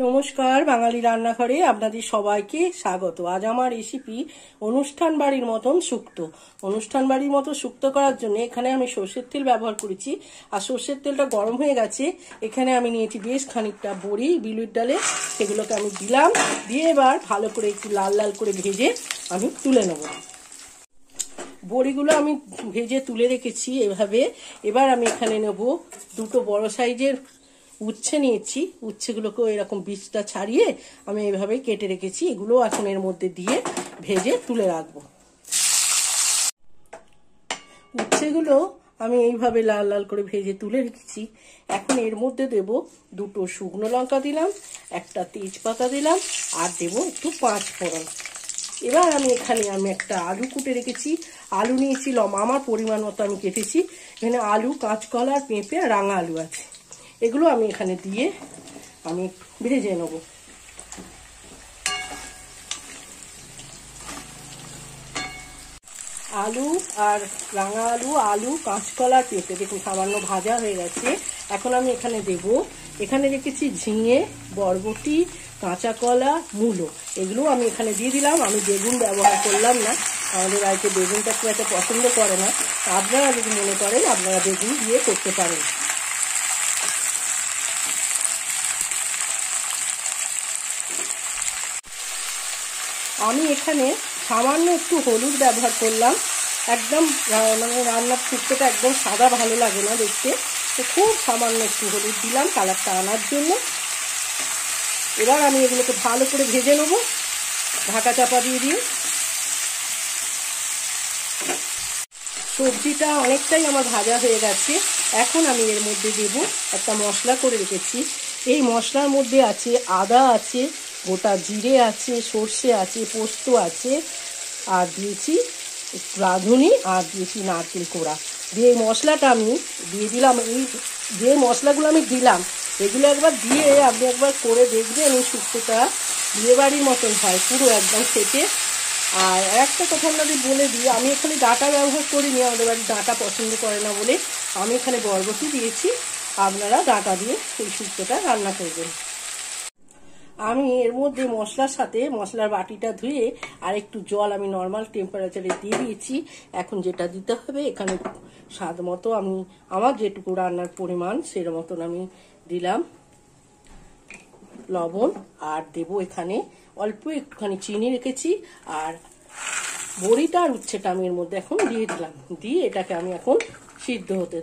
নমস্কার, বাঙালি রান্নাঘরে আপনাদের সবাইকে স্বাগত। আজ আমার রেসিপি অনুষ্ঠান বাড়ির মতন শুক্তো। অনুষ্ঠান বাড়ির মতো শুক্তো করার জন্য এখানে আমি সর্ষের তেল ব্যবহার করেছি। আর সর্ষের তেলটা গরম হয়ে গেছে। এখানে আমি নিয়েছি বেশ খানিকটা বড়ি বিউলির ডালে, সেগুলোকে আমি দিলাম। দিয়ে এবার ভালো করে একটু লাল লাল করে ভেজে আমি তুলে নেব। বড়িগুলো আমি ভেজে তুলে রেখেছি এভাবে। এবার আমি এখানে নেব দুটো বড় সাইজের উচ্ছে নিয়েছি। উচ্ছেগুলোকেও এরকম বীজটা ছাড়িয়ে আমি এইভাবে কেটে রেখেছি। এগুলো এখন এর মধ্যে দিয়ে ভেজে তুলে রাখবো। উচ্ছেগুলো আমি এইভাবে লাল লাল করে ভেজে তুলে রেখেছি। এখন এর মধ্যে দেব দুটো শুকনো লঙ্কা দিলাম, একটা তেজপাতা দিলাম, আর দেব একটু পাঁচ ফোড়ন। এবার আমি এখানে একটা আলু কুটে রেখেছি। আলু নিয়েছি আমার পরিমাণ মতো আমি কেটেছি। এখানে আলু, কাঁচকলা, পেঁপে আর রাঙা আলু আছে। এগুলো আমি এখানে দিয়ে আমি ভেজে নেব। আলু আর রাঙা আলু, কাঁচকলা, পেঁপে দেখুন সামান্য ভাজা হয়ে গেছে। এখন আমি এখানে দেব, এখানে রেখেছি ঝিঙে, বরবটি, কাঁচা কলা, মূলো। এগুলো আমি এখানে দিয়ে দিলাম। আমি বেগুন ব্যবহার করলাম না, আমাদের বাড়িতে বেগুনটা খুব একটা পছন্দ করে না। আপনারা যদি মনে করেন আপনারা বেগুন দিয়ে করতে পারেন। আমি এখানে সামান্য একটু হলুদ ব্যবহার করলাম। একদম রান্নার শুক্তোটা একদম সাদা ভালো লাগে না দেখতে, তো খুব সামান্য একটু হলুদ দিলাম কালারটা আনার জন্য। এবার আমি এগুলোকে ভালো করে ভেজে নেব ঢাকা চাপা দিয়ে। সবজিটা অনেকটাই আমার ভাজা হয়ে গেছে। এখন আমি এর মধ্যে দেব একটা মশলা করে রেখেছি। এই মশলার মধ্যে আছে আদা আছে, গোটা জিরে আছে, সর্ষে আছে, পোস্ত আছে, আর দিয়েছি রাঁধুনি, আর দিয়েছি নারকেল কোড়া। দিয়ে এই মশলাটা আমি দিয়ে দিলাম। এই যে মশলাগুলো আমি দিলাম এগুলো একবার দিয়ে আপনি একবার করে দেখবেন, এই শুক্তোটা বিয়েবাড়ির মতন হয় পুরো একদম খেতে। আর একটা কথা আপনাদের বলে দিই, আমি এখানে ডাঁটা ব্যবহার করিনি, আমাদের বাড়ি ডাঁটা পছন্দ করে না বলে আমি এখানে বরবটি দিয়েছি। আপনারা ডাঁটা দিয়ে এই শুক্তোটা রান্না করবেন। আমি এর মধ্যে মশলার সাথে মশলার বাটিটা ধুয়ে আর একটু জল আমি নর্মাল টেম্পারেচারে দিয়ে দিয়েছি। এখন যেটা দিতে হবে, এখানে স্বাদ মতো আমি আমার যেটুকু রান্নার পরিমাণ সের মতন আমি দিলাম লবণ, আর দেব এখানে অল্প একটুখানি চিনি রেখেছি। আর বড়িটা আর উচ্ছেটা আমি এর মধ্যে এখন দিয়ে দিলাম। দিয়ে এটাকে আমি এখন সিদ্ধ হতে দেব।